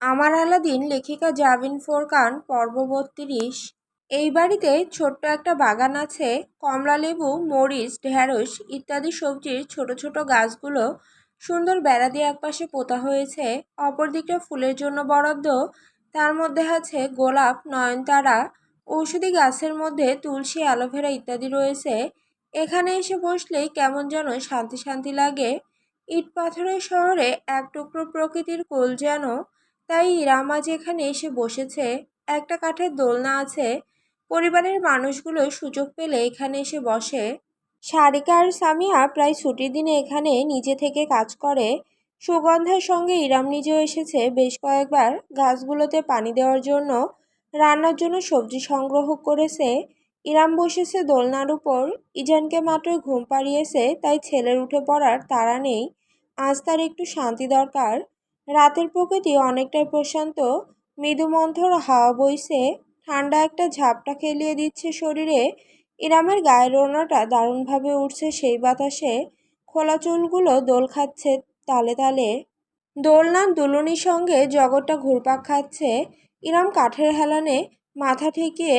আমার আলাদিন লেখিকা জাবিন ফোরকান পর্ব ৩২। এই বাড়িতে ছোট্ট একটা বাগান আছে। কমলালেবু, মরিচ, ঢেঁড়স ইত্যাদি সবজির ছোট ছোট গাছগুলো সুন্দর বেড়া দিয়ে একপাশে পোতা হয়েছে, অপর দিকটা ফুলের জন্য বরাদ্দ। তার মধ্যে আছে গোলাপ, নয়নতারা। ঔষধি গাছের মধ্যে তুলসী, অ্যালোভেরা ইত্যাদি রয়েছে। এখানে এসে বসলেই কেমন যেন শান্তি শান্তি লাগে। ইট পাথরের শহরে এক টুকরো প্রকৃতির কোল যেন। তাই রামা যেখানে এসে বসেছে। একটা কাঠের দোলনা আছে। পরিবারের মানুষগুলো সুযোগ পেলে এখানে এসে বসে। সারিকা আর সামিয়া প্রায় ছুটির দিনে এখানে নিজে থেকে কাজ করে। সুগন্ধার সঙ্গে ইরাম নিজেও এসেছে বেশ কয়েকবার গাছগুলোতে পানি দেওয়ার জন্য, রান্নার জন্য সবজি সংগ্রহ করেছে। ইরাম বসেছে দোলনার উপর। ইজানকে মাত্রই ঘুম পাড়িয়েছে, তাই ছেলের উঠে পড়ার তাড়া নেই। আজ তার একটু শান্তি দরকার। রাতের প্রকৃতি অনেকটাই প্রশান্ত। মৃদুমন্থর হাওয়া বইছে। ঠান্ডা একটা ঝাপটা খেলিয়ে দিচ্ছে শরীরে। ইরামের গায়ের ওড়নাটা দারুণভাবে উঠছে সেই বাতাসে। খোলা চুলগুলো দোল খাচ্ছে তালে তালে। দোলনার দুলুনির সঙ্গে জগৎটা ঘুরপাক খাচ্ছে। ইরাম কাঠের হেলানে মাথা ঠেকিয়ে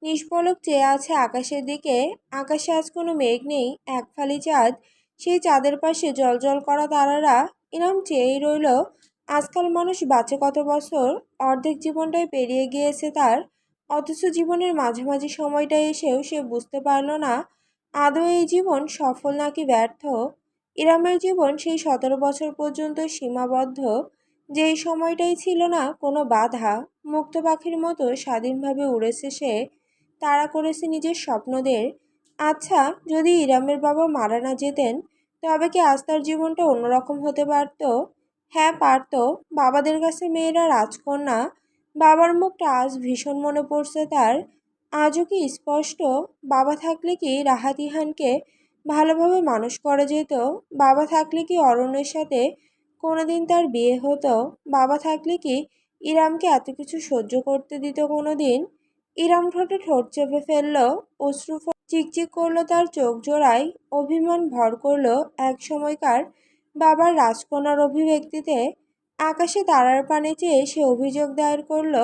নিষ্পলক চেয়ে আছে আকাশের দিকে। আকাশে আজ কোনো মেঘ নেই, এক ফালি চাঁদ। সেই চাঁদের পাশে জলজল করা তারারা। ইরাম চেয়েই রইল। আজকাল মানুষ বাঁচে কত বছর? অর্ধেক জীবনটাই পেরিয়ে গিয়েছে তার। অথচ জীবনের মাঝামাঝি সময়টা এসেও সে বুঝতে পারল না আদৌ এই জীবন সফল নাকি ব্যর্থ। ইরামের জীবন সেই ১৭ বছর পর্যন্ত সীমাবদ্ধ, যেই সময়টাই ছিল না কোনো বাধা। মুক্ত পাখির মতো স্বাধীনভাবে উড়েছে সে, তাড়া করেছে নিজের স্বপ্নদের। আচ্ছা, যদি ইরামের বাবা মারা না যেতেন, তবে কি আজ তার জীবনটা অন্যরকম হতে পারত? হ্যাঁ, পারত। বাবাদের কাছে মেয়েরা রাজকন্যা। বাবার মুখটা আজ ভীষণ মনে পড়ছে তার। আজও কি স্পষ্ট। বাবা থাকলে কি রাহাত ইহানকে ভালোভাবে মানুষ করা যেত? বাবা থাকলে কি অরণ্যের সাথে কোনোদিন তার বিয়ে হতো? বাবা থাকলে কি ইরামকে এত কিছু সহ্য করতে দিত কোনোদিন? ইরাম ঠোঁটে ঠোঁট চেপে ফেলল। অশ্রু চিকচিক করলো তার চোখ জোড়ায়। অভিমান ভর করলো এক সময়কার বাবার রাজকন্যার অভিব্যক্তিতে। আকাশে তারার পানে চেয়ে সে অভিযোগ দায়ের করল,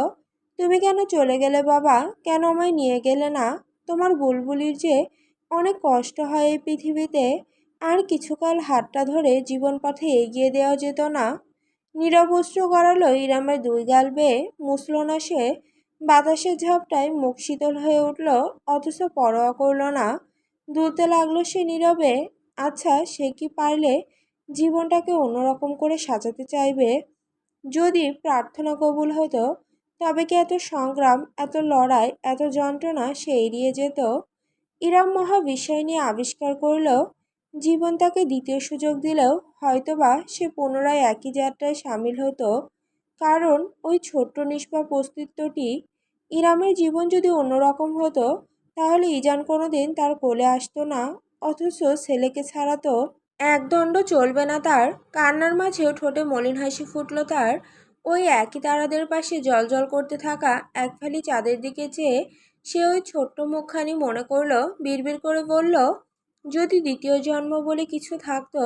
তুমি কেন চলে গেলে বাবা? কেন আমায় নিয়ে গেলে না? তোমার বুলবুলির যে অনেক কষ্ট হয় এই পৃথিবীতে। আর কিছুকাল হাতটা ধরে জীবন পথে এগিয়ে দেওয়া যেত না? নীরব অশ্রু গড়ালো ইরামের দুই গাল বেয়ে। মুছল না সে। বাতাসের ঝাপটায় মুখ শীতল হয়ে উঠল, অথচ পরোয়া করল না। দুলতে লাগলো সে নীরবে। আচ্ছা, সে কি পারলে জীবনটাকে অন্যরকম করে সাজাতে চাইবে? যদি প্রার্থনা কবুল হতো, তবে কি এত সংগ্রাম, এত লড়াই, এত যন্ত্রণা সে এড়িয়ে যেত? ইরাম মহা বিস্ময় নিয়ে আবিষ্কার করল, জীবন তাকে দ্বিতীয় সুযোগ দিলেও হয়তোবা সে পুনরায় একই যাত্রায় সামিল হতো। কারণ ওই ছোট্ট নিষ্পাপ অস্তিত্বটি। ইরামের জীবন যদি অন্যরকম হতো, তাহলে ইজান কোনোদিন তার কোলে আসতো না। অথচ ছেলেকে ছাড়া তো একদণ্ড চলবে না তার। কান্নার মাঝেও ঠোঁটে মলিন হাসি ফুটল তার। ওই একই তারাদের পাশে জলজল করতে থাকা এক ফালি চাঁদের দিকে চেয়ে সে ওই ছোট্ট মুখখানি মনে করল। বিড়বিড় করে বলল, যদি দ্বিতীয় জন্ম বলে কিছু থাকতো,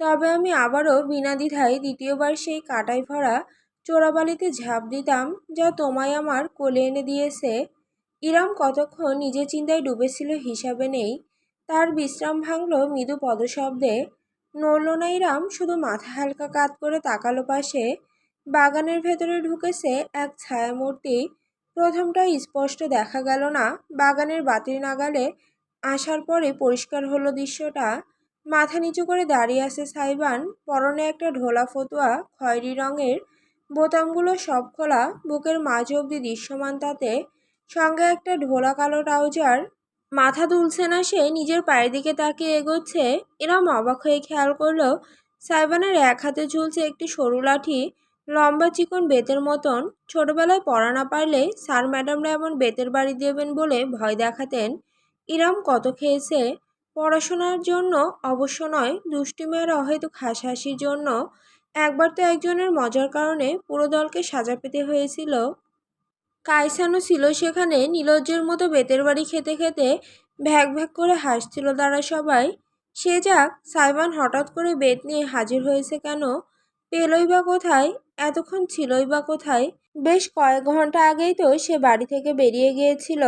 তবে আমি আবারও বিনা দ্বিধায় দ্বিতীয়বার সেই কাঁটায় ভরা চোরাবালিতে ঝাঁপ দিতাম, যা তোমায় আমার কোলে এনে দিয়েছে। ইরাম কতক্ষণ নিজের চিন্তায় ডুবেছিল হিসাবে নেই। তার বিশ্রাম ভাঙল মৃদু পদশব্দে। নড়ল না ইরাম, শুধু মাথা হালকা কাত করে তাকালো পাশে। বাগানের ভেতরে ঢুকেছে এক ছায়ামূর্তি। প্রথমটা স্পষ্ট দেখা গেল না। বাগানের বাতির নাগালে আসার পরে পরিষ্কার হলো দৃশ্যটা। মাথা নিচু করে দাঁড়িয়ে আছে সাইবান। পরনে একটা ঢোলা ফতুয়া, খয়েরি রঙের। বোতামগুলো সব খোলা, বুকের মাঝ অবধি দৃশ্যমান তাতে। সঙ্গে একটা ঢোলা কালো ট্রাউজার। মাথা তুলছে না সে, নিজের পায়ের দিকে তাকিয়ে এগোচ্ছে। এরম অবাক হয়ে খেয়াল করলো, সাইবানের এক হাতে ঝুলছে একটি সরু লাঠি, লম্বা চিকন বেতের মতন। ছোটবেলায় পড়া না পারলে স্যার ম্যাডামরা এমন বেতের বাড়ি দেবেন বলে ভয় দেখাতেন। ইরাম কত খেয়েছে পড়াশোনার জন্য, অবশ্য নয়, দুষ্টুমি আর অহেতুক হাসাহাসির জন্য। একবার তো একজনের মজার কারণে পুরো দলকে সাজা পেতে হয়েছিল। কায়সানও ছিল সেখানে। নীলজ্জের মতো বেতের বাড়ি খেতে খেতে ভ্যাক ভ্যাক করে হাসছিল তারা সবাই। সে যাক, সাইবান হঠাৎ করে বেত নিয়ে হাজির হয়েছে কেন? পেলই বা কোথায়, এতক্ষণ ছিলই বা কোথায়? বেশ কয়েক ঘন্টা আগেই তো সে বাড়ি থেকে বেরিয়ে গিয়েছিল।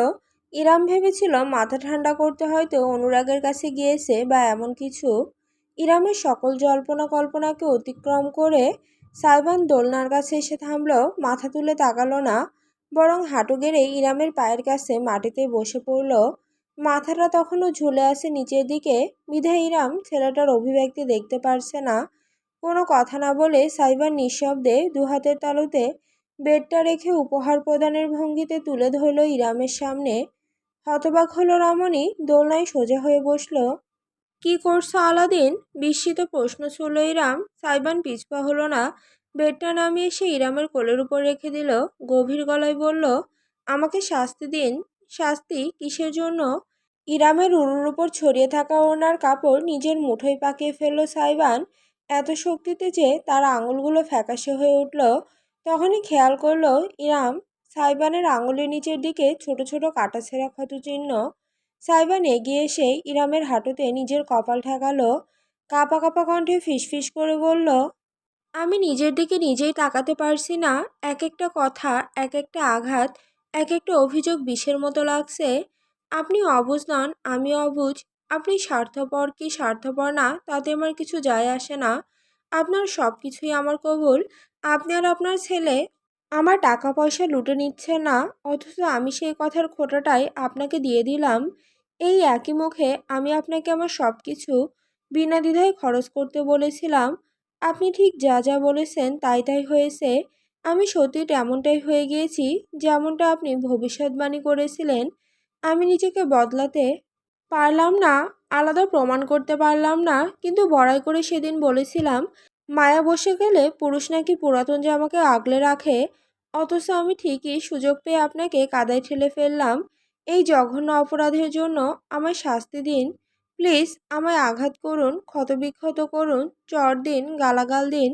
ইরাম ভেবেছিল মাথা ঠান্ডা করতে হয়তো অনুরাগের কাছে গিয়েছে বা এমন কিছু। ইরামের সকল জল্পনা কল্পনাকে অতিক্রম করে সাইবান দোলনার কাছে এসে থামলো, মাথা তুলে তাকালো না, বরং হাঁটু গেড়ে ইরামের পায়ের কাছে মাটিতে বসে পড়ল। মাথাটা তখনও ঝুলে আছে নিচের দিকে, বিধায় ইরাম ছেলেটার অভিব্যক্তি দেখতে পারছে না। কোনো কথা না বলে সাইবার নিঃশব্দে দুহাতের তালুতে বেডটা রেখে উপহার প্রদানের ভঙ্গিতে তুলে ধরল ইরামের সামনে। হতবাক হলো রমণী, দোলনায় সোজা হয়ে বসল। কি করছো আলাদিন? বিস্মিত প্রশ্ন ছুড়ল ইরাম। সাইবান পিছপা হলো না, বেডটা নামিয়ে সে ইরামের কোলের উপর রেখে দিল। গভীর গলায় বলল, আমাকে শাস্তি দিন। শাস্তি কিসের জন্য? ইরামের উরুর উপর ছড়িয়ে থাকা ওনার কাপড় নিজের মুঠোয় পাকিয়ে ফেলল সাইবান, এত শক্তিতে যে তার আঙুলগুলো ফ্যাকাশে হয়ে উঠল। তখনই খেয়াল করলো ইরাম সাইবানের আঙুলের নিচের দিকে ছোট ছোট কাটাছেঁড়া ক্ষতচিহ্ন। সাইবান এগিয়ে এসে ইরামের হাঁটুতে নিজের কপাল ঠেকালো, কাঁপা কাঁপা কণ্ঠে ফিসফিস করে বলল, আমি নিজের দিকে নিজেই তাকাতে পারছি না। এক একটা কথা, এক একটা আঘাত, এক একটা অভিযোগ বিষের মতো লাগছে। আপনি অবুঝ নন, আমি অবুঝ। আপনি স্বার্থপর কি স্বার্থপর না তাতে আমার কিছু যায় আসে না। আপনার সব কিছুই আমার কবুল। আপনি আর আপনার ছেলে আমার টাকা পয়সা লুটে নিচ্ছে না, অথচ আমি সেই কথার খোঁটাটাই আপনাকে দিয়ে দিলাম। এই একই মুখে আমি আপনাকে আমার সব কিছু বিনা দ্বিধায় খরচ করতে বলেছিলাম। আপনি ঠিক যা যা বলেছেন তাই তাই হয়েছে। আমি সত্যি তেমনটাই হয়ে গিয়েছি যেমনটা আপনি ভবিষ্যৎবাণী করেছিলেন। আমি নিজেকে বদলাতে পারলাম না, আলাদা প্রমাণ করতে পারলাম না, কিন্তু বড়াই করে সেদিন বলেছিলাম মায়া বসে গেলে পুরুষ নাকি পুরাতন জামাকে আগলে রাখে। অথচ আমি ঠিকই সুযোগ পেয়ে আপনাকে কাদায় ঠেলে ফেললাম। এই জঘন্য অপরাধের জন্য আমায় শাস্তি দিন। প্লিজ আমায় আঘাত করুন, ক্ষতবিক্ষত করুন, চড় দিন, গালাগাল দিন,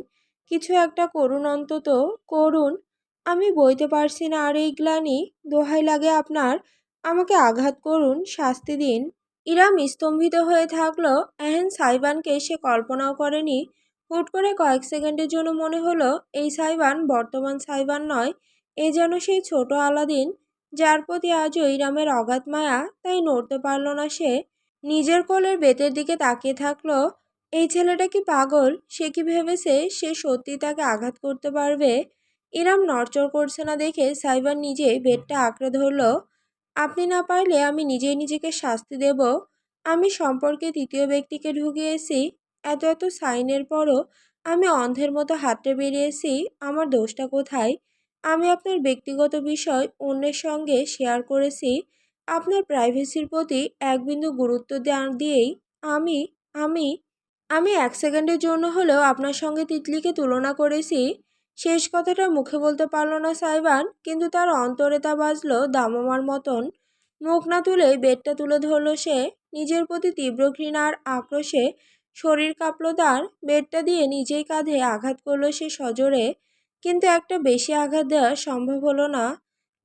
কিছু একটা করুন, অন্তত করুন। আমি বইতে পারছি না আর এই গ্লানি। দোহাই লাগে আপনার, আমাকে আঘাত করুন, শাস্তি দিন। ইরাম স্তম্ভিত হয়ে থাকলো। এহেন সাইবানকে সে কল্পনাও করেনি। হুট করে কয়েক সেকেন্ডের জন্য মনে হলো এই সাইবান বর্তমান সাইবান নয়, এ যেন সেই ছোট আলাদিন যার প্রতি আজও ইরামের অগাধ মায়া। তাই নড়তে পারল না সে, নিজের কোলের বেতের দিকে তাকিয়ে থাকলো। এই ছেলেটা কি পাগল? সে কি ভেবেছে সে সত্যি তাকে আঘাত করতে পারবে? ইরাম নড়চড় করছে না দেখে সাইবান নিজেই বেডটা আঁকড়ে ধরল। আপনি না পারলে আমি নিজেই নিজেকে শাস্তি দেব। আমি সম্পর্কে তৃতীয় ব্যক্তিকে ঢুকিয়েছি। এত এত সাইনের পরও আমি অন্ধের মতো হাতড়ে বেরিয়েছি। আমার দোষটা কোথায়? আমি আপনার ব্যক্তিগত বিষয় অন্যের সঙ্গে শেয়ার করেছি। আপনার প্রাইভেসির প্রতি এক বিন্দু গুরুত্ব দিয়েই আমি আমি আমি এক সেকেন্ডের জন্য হলেও আপনার সঙ্গে তিতলিকে তুলনা করেছি। শেষ কথাটা মুখে বলতে পারল না সাইবান, কিন্তু তার অন্তরে তা বাজলো দামামার মতন। মুখ না তুলেই বেডটা তুলে ধরল সে। নিজের প্রতি তীব্র ঘৃণার আক্রোশে শরীর কাঁপল তার। বেডটা দিয়ে নিজেই কাঁধে আঘাত করলো সে সজোরে, কিন্তু একটা বেশি আঘাত দেওয়া সম্ভব হলো না।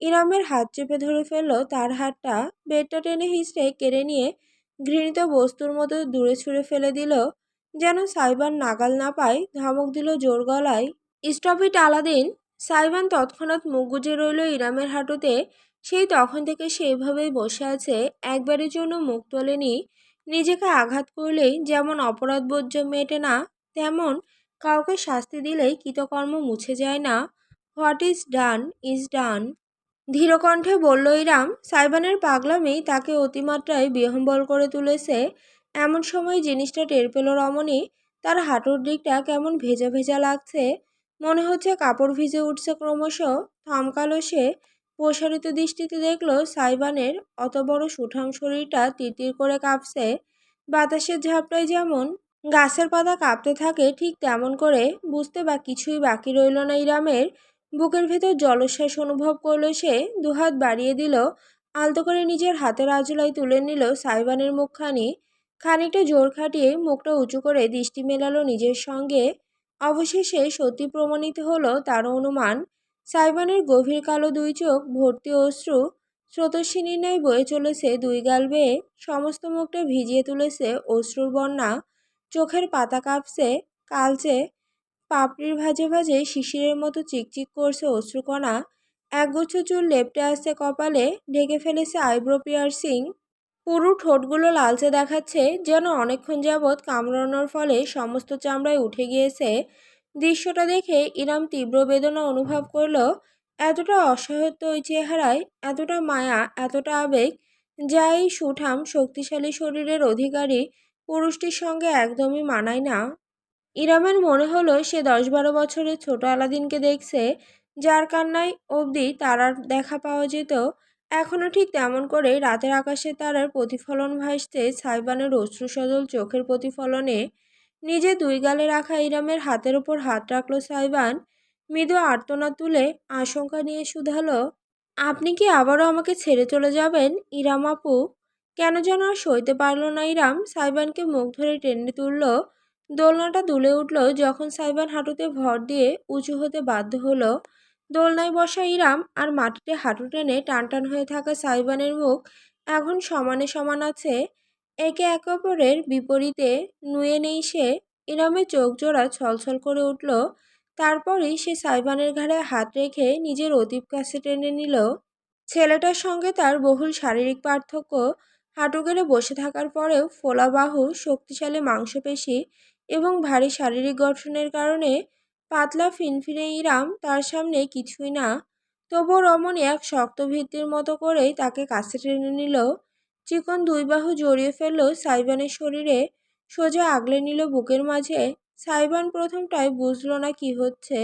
ইরামের হাত চেপে ধরে ফেললো তার হাতটা, বেডটা টেনে হিঁচড়ে কেড়ে নিয়ে ঘৃণিত বস্তুর মতো দূরে ছুঁড়ে ফেলে দিল। যেন সাইবান নাগাল না পায়, ধমক দিল জোর গলায়, স্টপ ইট আলাদিন। সাইবান তৎক্ষণাৎ মুখ গুজে রইল ইরামের হাঁটুতে। সেই তখন থেকে সেইভাবেই বসে আছে, একবারের জন্য মুখ তোলেনি। নিজেকে আঘাত করলেই যেমন অপরাধবোধ মেটে না, তেমন কাউকে শাস্তি দিলেই কৃতকর্ম মুছে যায় না। What is done is done, ধীরকণ্ঠে বলল ইরাম। সাইবানের পাগলামি তাকে অতিমাত্রায় বিহ্বল করে তুলেছে। এমন সময় জিনিসটা টের পেল রমণী। তার হাঁটুর দিকটা কেমন ভেজা ভেজা লাগছে, মনে হচ্ছে কাপড় ভিজে উঠছে ক্রমশ। থমকালো সে, প্রসারিত দৃষ্টিতে দেখল সাইবানের অত বড় সুঠাম শরীরটা তিরতির করে কাঁপছে। বাতাসের ঝাপটায় যেমন গাছের পাতা কাঁপতে থাকে, ঠিক তেমন করে বুঝতে বা কিছুই বাকি রইল না ইরামের। বুকের ভেতর জলশ্বাস অনুভব করলো সে, দুহাত বাড়িয়ে দিল, আলতো করে নিজের হাতের আঁচলায় তুলে নিল সাইবানের মুখখানি। খানিকটা জোর খাটিয়ে মুখটা উঁচু করে দৃষ্টি মেলালো নিজের সঙ্গে। অবশেষে সত্যি প্রমাণিত হলো তার অনুমান। সাইবানের গভীর কালো দুই চোখ ভর্তি অশ্রু, স্রোতস্বিনীর ন্যায় বয়ে চলেছে দুই গাল বেয়ে। সমস্ত মুখটা ভিজিয়ে তুলেছে অশ্রুর বন্যা। চোখের পাতা কাঁপছে, কালচে পাপড়ির ভাঁজে ভাঁজে শিশিরের মতো চিকচিক করছে অশ্রুকণা। একগুচ্ছ চুল লেপ্টে আসছে কপালে, ঢেকে ফেলেছে আইব্রো পিয়ার্সিং। পুরো ঠোঁটগুলো লালচে দেখাচ্ছে, যেন অনেকক্ষণ যাবৎ কামড়ানোর ফলে সমস্ত চামড়ায় উঠে গিয়েছে। দৃশ্যটা দেখে ইরাম তীব্র বেদনা অনুভব করল। এতটা অসহায়ত্ব ওই চেহারায়, এতটা মায়া, এতটা আবেগ, যা এই সুঠাম শক্তিশালী শরীরের অধিকারী পুরুষটির সঙ্গে একদমই মানায় না। ইরামের মনে হলো সে 10-12 বছরের ছোট আলাদিনকে দেখছে, যার কান্নায় অবধি তারার দেখা পাওয়া যেত। এখনও ঠিক তেমন করেই রাতের আকাশে তারার প্রতিফলন ভাসছে সাইবানের অশ্রুসজল চোখের প্রতিফলনে। নিজে দুই গালে রাখা ইরামের হাতের ওপর হাত রাখল সাইবান। মৃদু আর্তনাদ তুলে আশঙ্কা নিয়ে শুধালো, আপনি কি আবারও আমাকে ছেড়ে চলে যাবেন ইরাম আপু? কেন যেন আর সইতে পারল না ইরাম, সাইবানকে মুখ ধরে টেনে তুলল। দোলনাটা দুলে উঠল যখন সাইবান হাঁটুতে ভর দিয়ে উঁচু হতে বাধ্য হলো। দোলনায় বসা ইরাম আর মাটিতে হাঁটু টেনে টানটান হয়ে থাকা সাইবানের মুখ এখন সমানে সমান আছে। একে অপরের বিপরীতে নুয়ে নেই সে। ইরামের চোখ জোড়া ছলছল করে উঠল। তারপরই সে সাইবানের ঘাড়ে হাত রেখে নিজের অতীব কাছে টেনে নিল। ছেলেটার সঙ্গে তার বহুল শারীরিক পার্থক্য। হাঁটু গেড়ে বসে থাকার পরেও ফোলা বাহু, শক্তিশালী মাংসপেশি এবং ভারী শারীরিক গঠনের কারণে পাতলা ফিনফিনে ইরাম তার সামনে কিছুই না। তবুও রমণী এক শক্ত ভিত্তির মতো করেই তাকে কাছে টেনে নিল। চিকন দুই বাহু জড়িয়ে ফেলল সাইবানের শরীরে, সোজা আগলে নিল বুকের মাঝে। সাইবান প্রথমটায় বুঝল না কি হচ্ছে।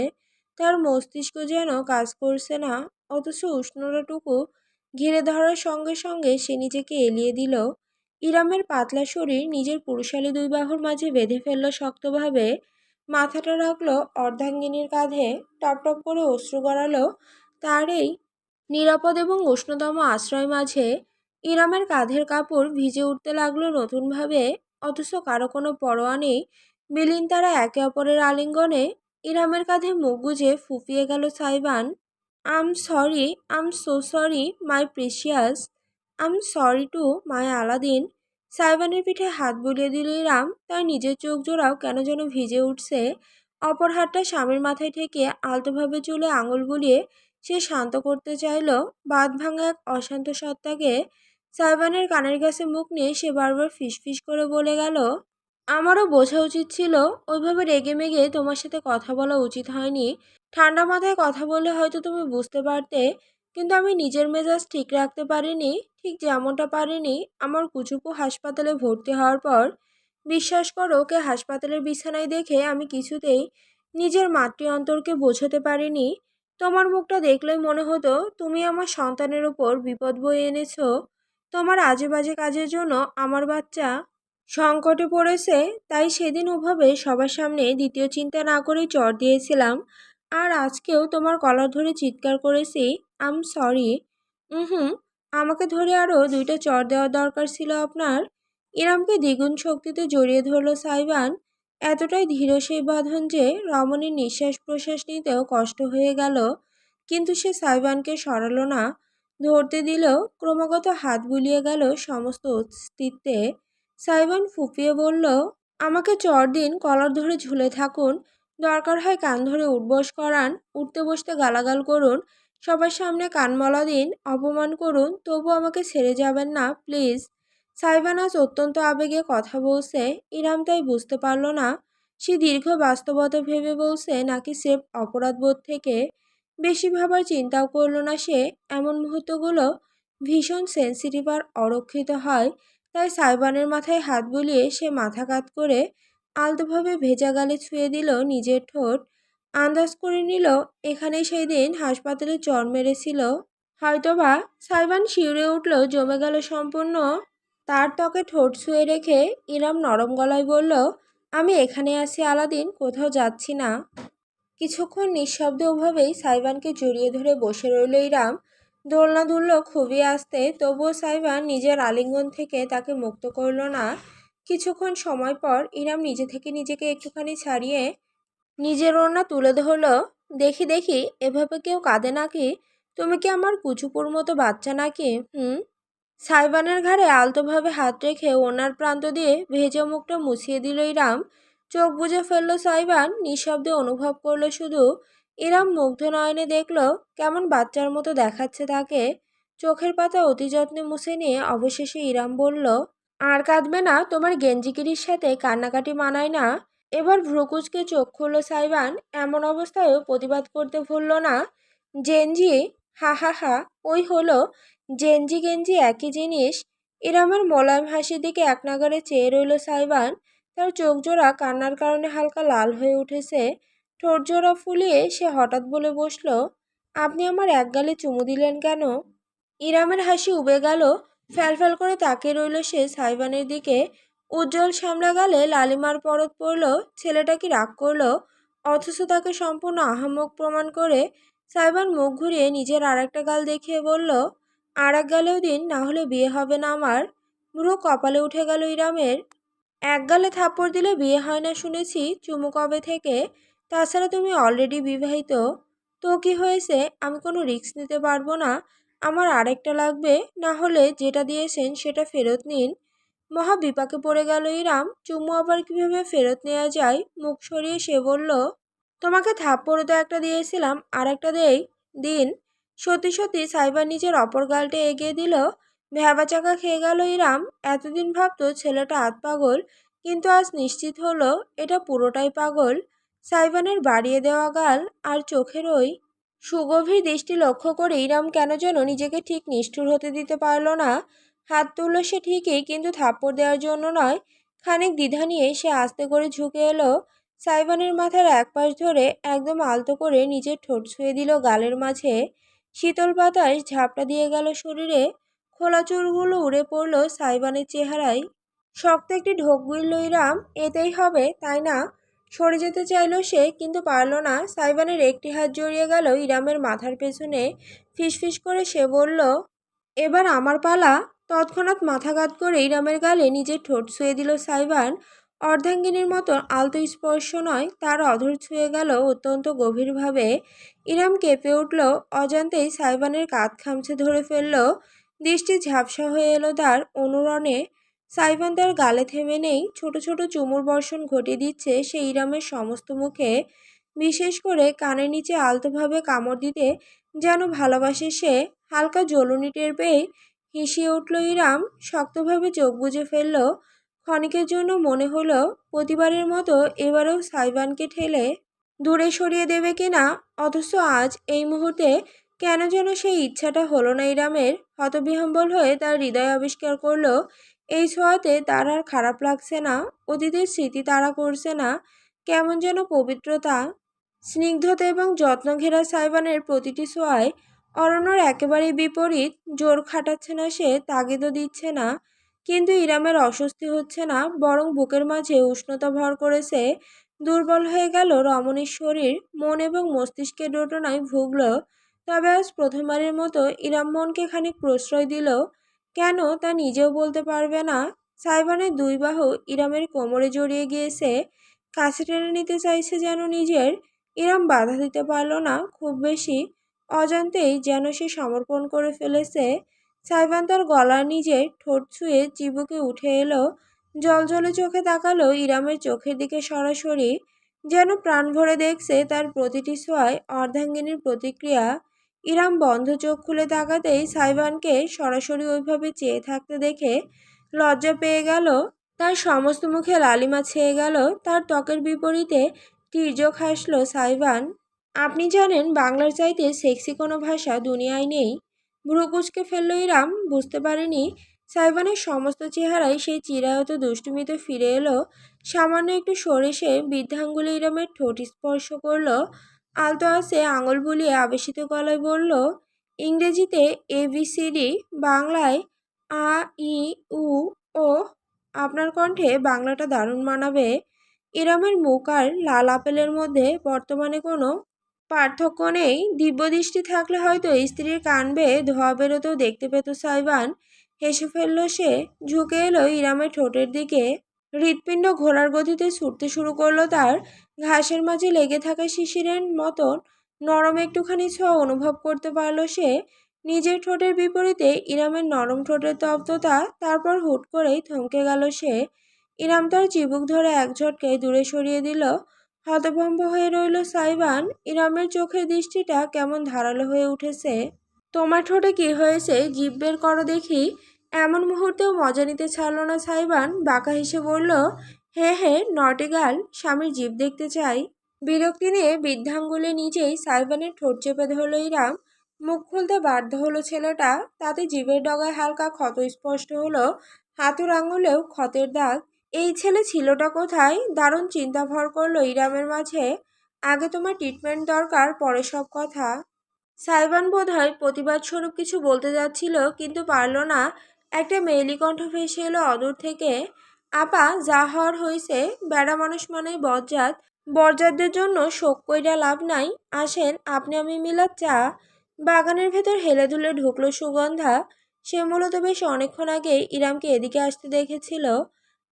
তার মস্তিষ্ক যেন কাজ করছে না, অথচ উষ্ণতাটুকু ঘিরে ধরার সঙ্গে সঙ্গে সে নিজেকে এলিয়ে দিল। ইরামের পাতলা শরীর নিজের পুরুষালী দুই বাহুর মাঝে বেঁধে ফেলল শক্তভাবে। মাথাটা রাখলো অর্ধাঙ্গিনীর কাঁধে, টপ টপ করে অশ্রু গড়ালো তার এই নিরাপদ এবং উষ্ণতম আশ্রয় মাঝে। ইরামের কাঁধের কাপড় ভিজে উঠতে লাগলো নতুনভাবে, অথচ কারো কোনো পরোয়া নেই। বিলীন তারা একে অপরের আলিঙ্গনে। ইরামের কাঁধে মুখ গুজে ফুঁপিয়ে গেল Saiban, I'm sorry, I'm so sorry my precious, I'm sorry to my Aladdin. সাইবানের পিঠে হাত বুলিয়ে দিল ইরাম, তার নিজের চোখ জোড়াও কেন যেন ভিজে উঠছে। অপর হাতটা স্বামীর মাথায় ঠেকিয়ে আলতোভাবে চুলে আঙুল বুলিয়ে সে শান্ত করতে চাইল বাঁধ ভাঙা এক অশান্ত সত্তাকে। সাইবানের কানের কাছে মুখ নিয়ে সে বারবার ফিসফিস করে বলে গেল, আমারও বোঝা উচিত ছিল, ওইভাবে রেগে মেগে তোমার সাথে কথা বলা উচিত হয়নি। ঠান্ডা মাথায় কথা বললে হয়তো তুমি বুঝতে পারতে, কিন্তু আমি নিজের মেজাজ ঠিক রাখতে পারিনি, ঠিক যেমনটা পারিনি আমার কুচুপু হাসপাতালে ভর্তি হওয়ার পর। বিশ্বাস করো, ওকে হাসপাতালের বিছানায় দেখে আমি কিছুতেই নিজের মাতৃ অন্তরকে বোঝাতে পারিনি। তোমার মুখটা দেখলেই মনে হতো তুমি আমার সন্তানের ওপর বিপদ বয়ে এনেছো। তোমার আজে বাজে কাজের জন্য আমার বাচ্চা সংকটে পড়েছে। তাই সেদিন ওভাবে সবার সামনে দ্বিতীয় চিন্তা না করেই চড় দিয়েছিলাম। আর আজকেও তোমার কলার ধরে চিৎকার করেছি, আম সরি। হুম, আমাকে ধরে আরও 2টা চড় দেওয়ার দরকার ছিল আপনার। ইরামকে দ্বিগুণ শক্তিতে জড়িয়ে ধরল সাইবান। এতটাই ধীর সেই বাঁধন যে রমণীর নিঃশ্বাস প্রশ্বাস নিতেও কষ্ট হয়ে গেল। কিন্তু সে সাইবানকে সরালো না, ধরতে দিল। ক্রমাগত হাত বুলিয়ে গেল সমস্ত অস্তিত্বে। সাইবান ফুঁপিয়ে বলল, আমাকে চড় দিন, কলার ধরে ঝুলে থাকুন, দরকার হয় কান ধরে উঠবস করান, উঠতে বসতে গালাগাল করুন, সবার সামনে কানমলা দিন, অপমান করুন, তবু আমাকে ছেড়ে যাবেন না প্লিজ। সাইবান আজ অত্যন্ত আবেগে কথা বলছে। ইরাম তাই বুঝতে পারল না সে দীর্ঘ বাস্তবতা ভেবে বলছে নাকি স্রেফ অপরাধবোধ থেকে। বেশি ভাবার চিন্তাও করল না সে। এমন মুহূর্তগুলো ভীষণ সেন্সিটিভ আর অরক্ষিত হয়। তাই সাইবানের মাথায় হাত বুলিয়ে সে মাথা কাত করে আলতোভাবে ভেজা গালে ছুঁয়ে দিল নিজের ঠোঁট। আন্দাজ করে নিল এখানেই সেই দিন হাসপাতালে চড় মেরেছিল হয়তোবা। সাইবান শিউরে উঠল, জমে গেল সম্পূর্ণ। তার ত্বকে ঠোঁট ছুঁয়ে রেখে ইরাম নরম গলায় বলল, আমি এখানে আছি আলাদিন, কোথাও যাচ্ছি না। কিছুক্ষণ নিঃশব্দে ওভাবেই সাইবানকে জড়িয়ে ধরে বসে রইল ইরাম। দোলনা দুলল খুবই আস্তে, তবুও সাইবান নিজের আলিঙ্গন থেকে তাকে মুক্ত করল না। কিছুক্ষণ সময় পর ইরাম নিজে থেকে নিজেকে একটুখানি ছাড়িয়ে নিজের ওড়না তুলে ধরল। দেখি দেখি, এভাবে কেউ কাঁদে নাকি? তুমি কি আমার কুচুপুর মতো বাচ্চা নাকি? সাইবানের ঘাড়ে আলতোভাবে হাত রেখে ওনার প্রান্ত দিয়ে ভেজা মুখটা মুছিয়ে দিল ইরাম। চোখ বুজে ফেলল সাইবান, নিঃশব্দে অনুভব করলো শুধু। ইরাম মুগ্ধ নয়নে দেখল কেমন বাচ্চার মতো দেখাচ্ছে তাকে। চোখের পাতা অতি যত্নে মুছে নিয়ে অবশেষে ইরাম বলল, আর কাঁদবে না, তোমার গেঞ্জিগিরির সাথে কান্নাকাটি মানায় না। এবার ভ্রুকুচকে চোখ খুলল সাইবান, এমন অবস্থায়ও প্রতিবাদ করতে ভুলল না। জেনজি, হা হা হা, ওই হলো, জেনজি গেঞ্জি একই জিনিস। ইরামের মোলায়েম হাসির দিকে এক নাগাড়ে চেয়ে রইল সাইবান। তার চোখ জোড়া কান্নার কারণে হালকা লাল হয়ে উঠেছে। ঠোঁট জোড়া ফুলিয়ে সে হঠাৎ বলে বসল, আপনি আমার এক গালে চুমু দিলেন কেন? ইরামের হাসি উবে গেল। ফ্যালফ্যাল করে তাকিয়ে রইল সে সাইবানের দিকে। উজ্জ্বল শ্যামলা গালে লালিমার পরত পড়ল। ছেলেটা কি রাগ করলো? অথচ তাকে সম্পূর্ণ আহাম্মক প্রমাণ করে সাইবান মুখ ঘুরিয়ে নিজের আর একটা গাল দেখিয়ে বলল, আর এক গালেও দিন, না হলে বিয়ে হবে না আমার। ভ্রু কপালে উঠে গেল ইরামের। এক গালে থাপ্পড় দিলে বিয়ে হয় না শুনেছি, চুমু কবে থেকে? তাছাড়া তুমি অলরেডি বিবাহিত। তো কি হয়েছে? আমি কোনো রিস্ক নিতে পারবো না। আমার আরেকটা লাগবে, না হলে যেটা দিয়েছেন সেটা ফেরত নিন। মহা বিপাকে পড়ে গেল ইরাম। চুমু আবার কিভাবে ফেরত নেওয়া যায়? মুখ সরিয়ে সে বলল, তোমাকে থাপ্পড়ও তো একটা দিয়েছিলাম, আর একটা দিন। সত্যি সত্যি সাইবার নিজের অপর গালটা এগিয়ে দিল। ভ্যাবাচাকা খেয়ে গেল ইরাম। এতদিন ভাবতো ছেলেটা আধ পাগল, কিন্তু আজ নিশ্চিত হলো এটা পুরোটাই পাগল। সাইবানের বাড়িয়ে দেওয়া গাল আর চোখের ওই সুগভীর দৃষ্টি লক্ষ্য করে ইরাম কেন যেন নিজেকে ঠিক নিষ্ঠুর হতে দিতে পারল না। হাত তুলল সে ঠিকই, কিন্তু থাপ্পড় দেওয়ার জন্য নয়। খানিক দ্বিধা নিয়ে সে আস্তে করে ঝুঁকে এলো। সাইবানের মাথার এক পাশ ধরে একদম আলতো করে নিজের ঠোঁট ছুঁয়ে দিল গালের মাঝে। শীতল বাতাস ঝাপটা দিয়ে গেল শরীরে। খোলা চুলগুলো উড়ে পড়ল সাইবানের চেহারায়। শক্ত একটি ঢোক গিলল ইরাম। এতেই হবে, তাই না? সরে যেতে চাইল সে, কিন্তু পারল না। সাইবানের একটি হাত জড়িয়ে গেল ইরামের মাথার পেছনে। ফিসফিস করে সে বলল, এবার আমার পালা। তৎক্ষণাৎ মাথাঘাত করে ইরামের গালে নিজের ঠোঁট ছুঁয়ে দিল সাইবান। অর্ধাঙ্গিনীর মতো আলতো স্পর্শ নয়, তার অধর ছুঁয়ে গেল অত্যন্ত গভীরভাবে। ইরাম কেঁপে উঠল। অজান্তেই সাইবানের কাঁধ খামছে ধরে ফেলল। দৃষ্টি ঝাপসা হয়ে এলো তার অনুরণে। সাইবান তার গালে থেমে নেই, ছোট ছোট চুমুর বর্ষণ ঘটিয়ে দিচ্ছে সে ইরামের সমস্ত মুখে। বিশেষ করে কানের নিচে আলতোভাবে কামড় দিতে যেন ভালোবাসে সে। হালকা জ্বলুনি টের পেয়ে হিসিয়ে উঠল ইরাম। শক্তভাবে চোখ বুজে ফেলল। ক্ষণিকের জন্য মনে হলো প্রতিবারের মতো এবারেও সাইবানকে ঠেলে দূরে সরিয়ে দেবে কিনা। অথচ আজ এই মুহূর্তে কেন যেন সেই ইচ্ছাটা হলো না ইরামের। হতবিহ্বল হয়ে তার হৃদয় আবিষ্কার করলো এই ছোঁয়াতে তার আর খারাপ লাগছে না। অতীতের স্মৃতি তাড়া করছে না। কেমন যেন পবিত্রতা, স্নিগ্ধতা এবং যত্ন ঘেরা সাইবানের প্রতিটি ছোঁয়ায়। অরণ্যর একেবারেই বিপরীত। জোর খাটাচ্ছে না সে, তাগিদও দিচ্ছে না। কিন্তু ইরামের অস্বস্তি হচ্ছে না, বরং বুকের মাঝে উষ্ণতা ভর করেছে। দুর্বল হয়ে গেল রমণীর শরীর। মন এবং মস্তিষ্কের দোটনায় ভুগল। তবে আজ প্রথমবারের মতো ইরাম মনকে খানিক প্রশ্রয় দিল। কেন তা নিজেও বলতে পারবে না। সাইবানের দুই বাহু ইরামের কোমরে জড়িয়ে গিয়েছে। কাছে টেনে নিতে চাইছে যেন নিজের। ইরাম বাধা দিতে পারল না খুব বেশি। অজান্তেই যেন সে সমর্পণ করে ফেলেছে। সাইবান তার গলার নিচে ঠোঁট ছুঁয়ে চিবুকে উঠে এলো। জলজলে চোখে তাকালো ইরামের চোখের দিকে সরাসরি, যেন প্রাণ ভরে দেখছে তার প্রতিটি ছোঁয়ায় অর্ধাঙ্গিনীর প্রতিক্রিয়া। ইরাম বন্ধ চোখ খুলে তাকাতেই সাইবানকে সরাসরি ওইভাবে চেয়ে থাকতে দেখে লজ্জা পেয়ে গেল। তার সমস্ত মুখে লালিমা ছেয়ে গেল। তার ত্বকের বিপরীতে তির্যক হাসল সাইবান। আপনি জানেন বাংলার চাইতে সেক্সি কোনো ভাষা দুনিয়ায় নেই। ভ্রু কুঁচকে ফেলল ইরাম। বুঝতে পারেনি সাইবানের সমস্ত চেহারায় সেই চিরায়ত দুষ্টুমিতে ফিরে এলো। সামান্য একটু সরে সে বৃদ্ধাঙ্গুলে ইরামের ঠোঁট স্পর্শ করল। আলতো আছে আঙুল বুলিয়ে আবেশিত গলায় বলল, ইংরেজিতে ABCD, বাংলায় আ ই উ ও। আপনার কণ্ঠে বাংলাটা দারুণ মানাবে। ইরামের মুখ আর লাল আপেলের মধ্যে বর্তমানে কোনো পার্থক্য নেই। দিব্যদৃষ্টি থাকলে হয়তো স্ত্রীর কান বেয়ে ধোয়া বেরোতেও দেখতে পেত সাইবান। হেসে ফেলল সে। ঝুঁকে এলো ইরামের ঠোঁটের দিকে। হৃৎপিণ্ড ঘোড়ার গতিতে ছুটতে শুরু করলো তার। ঘাসের মাঝে লেগে থাকা শিশিরের মতন নরম একটুখানি ছোঁয়া অনুভব করতে পারল সে। নিজের ঠোঁটের বিপরীতে ইরামের নরম ঠোঁটের তপ্ততা। তারপর হুট করেই থমকে গেল সে। ইরাম তার চিবুক ধরে এক ঝটকায় দূরে সরিয়ে দিল। হতভম্ব হয়ে রইল সাইবান। ইরামের চোখের দৃষ্টিটা কেমন ধারালো হয়ে উঠেছে। তোমার ঠোঁটে কি হয়েছে, জিভ বের করো দেখি। এমন মুহূর্তেও মজা নিতে ছাড়ল না সাইবান। বাঁকা হেসে বলল, হে হে নটি গার্ল, স্বামীর জিভ দেখতে চাই। বিরক্তি নিয়ে বৃদ্ধাঙ্গুলে নিজেই সাইবানের ঠোঁট চেপে ধরল ইরাম। মুখ খুলতে বাধ্য হলো ছেলেটা। তাতে জিভের ডগায় হালকা ক্ষত স্পষ্ট হলো, হাতুর আঙুলেও ক্ষতের দাগ। এই ছেলে ছিলটা কোথায়? দারুণ চিন্তা ভর করলো ইরামের মাঝে। আগে তোমার ট্রিটমেন্ট দরকার, পরে সব কথা। সাইবান বোধহয় প্রতিবাদ স্বরূপ কিছু বলতে যাচ্ছিল, কিন্তু পারল না। একটা মেয়েলি কণ্ঠ ভেসে এলো অদূর থেকে। আপা, যা হওয়ার হইছে। বেড়া মানুষ মানেই বজ্জাত। বজ্জাতদের জন্য শোক কইরা লাভ নাই। আসেন, আপনি আমি মিলা চা। বাগানের ভেতর হেলে দুলে ঢুকলো সুগন্ধা। সে মূলত বেশ অনেকক্ষণ আগে ইরামকে এদিকে আসতে দেখেছিল।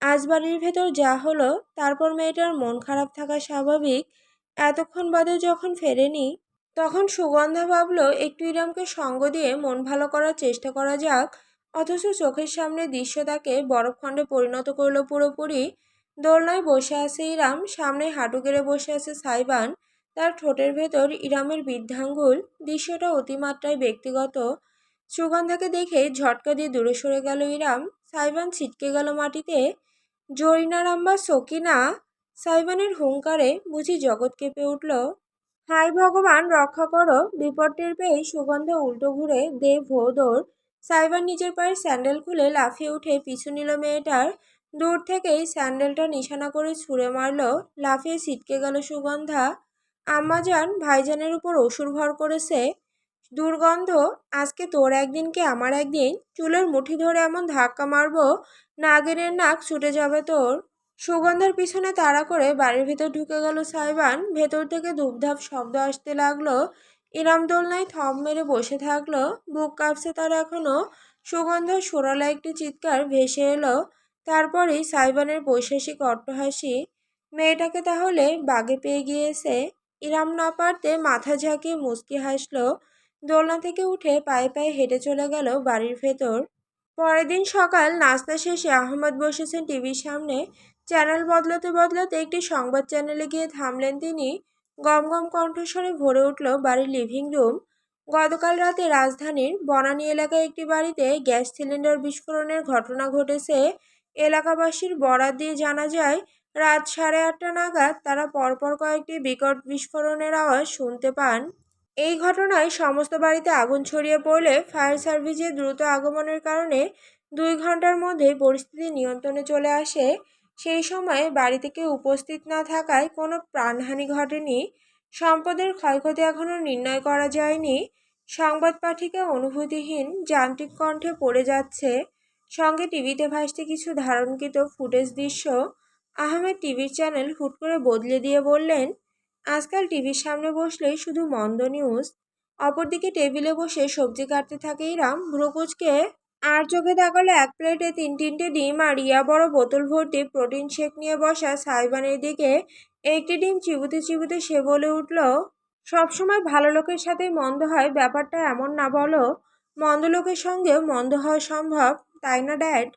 আজ বাড়ির ভেতর যা হলো, তারপর মেয়েটার মন খারাপ থাকা স্বাভাবিক। এতক্ষণ বাদেও যখন ফেরেনি, তখন সুগন্ধা ভাবলো একটু ইরামকে সঙ্গ দিয়ে মন ভালো করার চেষ্টা করা যাক। অথচ চোখের সামনে দৃশ্য তাকে বরফখণ্ডে পরিণত করলো পুরোপুরি। দোলনায় বসে আছে ইরাম, সামনে হাঁটু গেড়ে বসে আছে সাইবান, তার ঠোঁটের ভেতর ইরামের বৃদ্ধাঙ্গুল। দৃশ্যটা অতিমাত্রায় ব্যক্তিগত। সুগন্ধাকে দেখে ঝটকা দিয়ে দূরে সরে গেল ইরাম। সাইবান ছিটকে গেল মাটিতে। জরিনা রাম্বা সকিনা! সাইবানের হুঙ্কারে বুঝি জগৎ কেঁপে উঠল। হাই ভগবান, রক্ষা করো! বিপদ টের পেয়েই সুগন্ধা উল্টো ঘুরে দে ভো দৌড়। সাইবার নিজের পায়ের স্যান্ডেল খুলে লাফিয়ে উঠে পিছু নিল মেয়েটার। দূর থেকেই স্যান্ডেলটা নিশানা করে ছুঁড়ে মারল। লাফিয়ে ছিটকে গেল সুগন্ধা। আম্মাজান, ভাইজানের উপর অসুর ভর করেছে। দুর্গন্ধ! আজকে তোর একদিন কি আমার একদিন। চুলের মুঠি ধরে এমন ধাক্কা মারবো, নাগিনের নাক ছুটে যাবে তোর। সুগন্ধার পিছনে তাড়া করে বাড়ির ভেতর ঢুকে গেল সাইবান। ভেতর থেকে ধূপধাপ শব্দ আসতে লাগলো। ইরাম দোলনায় থম মেরে বসে থাকলো। বুক কাঁপছে তার এখনো। সুগন্ধার সরালা একটি চিৎকার ভেসে এলো। তারপরেই সাইবানের বৈশাসিক অট্টহাসি। মেয়েটাকে তাহলে বাগে পেয়ে গিয়েছে। ইরাম না পারতে মাথা ঝাঁকিয়ে মুচকি হাসলো। দোলনা থেকে উঠে পায়ে পায়ে হেঁটে চলে গেল বাড়ির ভেতর। পরের দিন সকাল নাস্তা শেষে আহমদ বসেছেন টিভির সামনে। চ্যানেল বদলাতে বদলাতে একটি সংবাদ চ্যানেলে গিয়ে থামলেন তিনি। গমগম কণ্ঠস্বরে ভরে উঠল বাড়ির লিভিং রুম। গতকাল রাতে রাজধানীর বনানী এলাকায় একটি বাড়িতে গ্যাস সিলিন্ডার বিস্ফোরণের ঘটনা ঘটেছে। এলাকাবাসীর বরাত দিয়ে জানা যায়, রাত 8:30 নাগাদ তারা পরপর কয়েকটি বিকট বিস্ফোরণের আওয়াজ শুনতে পান। এই ঘটনায় সমস্ত বাড়িতে আগুন ছড়িয়ে পড়লে ফায়ার সার্ভিসের দ্রুত আগমনের কারণে 2 ঘন্টার মধ্যেই পরিস্থিতি নিয়ন্ত্রণে চলে আসে। সেই সময়ে বাড়িতে কেউ উপস্থিত না থাকায় কোনো প্রাণহানি ঘটেনি। সম্পদের ক্ষয়ক্ষতি এখনও নির্ণয় করা যায়নি। সংবাদ পাঠিকা অনুভূতিহীন যান্ত্রিক কণ্ঠে পড়ে যাচ্ছে। সঙ্গে টিভিতে ভাসছে কিছু ধারণকৃত ফুটেজ দৃশ্য। আহমেদ টিভির চ্যানেল হুট করে বদলে দিয়ে বললেন, আজকাল টিভির সামনে বসলেই শুধু মন্দ নিউজ। অপরদিকে টেবিলে বসে সবজি কাটতে থাকে ইরাম, ভ্রুকুচকে আর চোখে তাকালো এক প্লেটে 3-3টে ডিম আর ইয়া বড় বোতল ভর্তি প্রোটিন শেক নিয়ে বসা সাইবানের দিকে। একটি ডিম চিবুতে চিবুতে সে বলে উঠল, সবসময় ভালো লোকের সাথেই মন্দ হয়, ব্যাপারটা এমন না বলো। মন্দ লোকের সঙ্গেও মন্দ হওয়া সম্ভব, তাই না ড্যাড?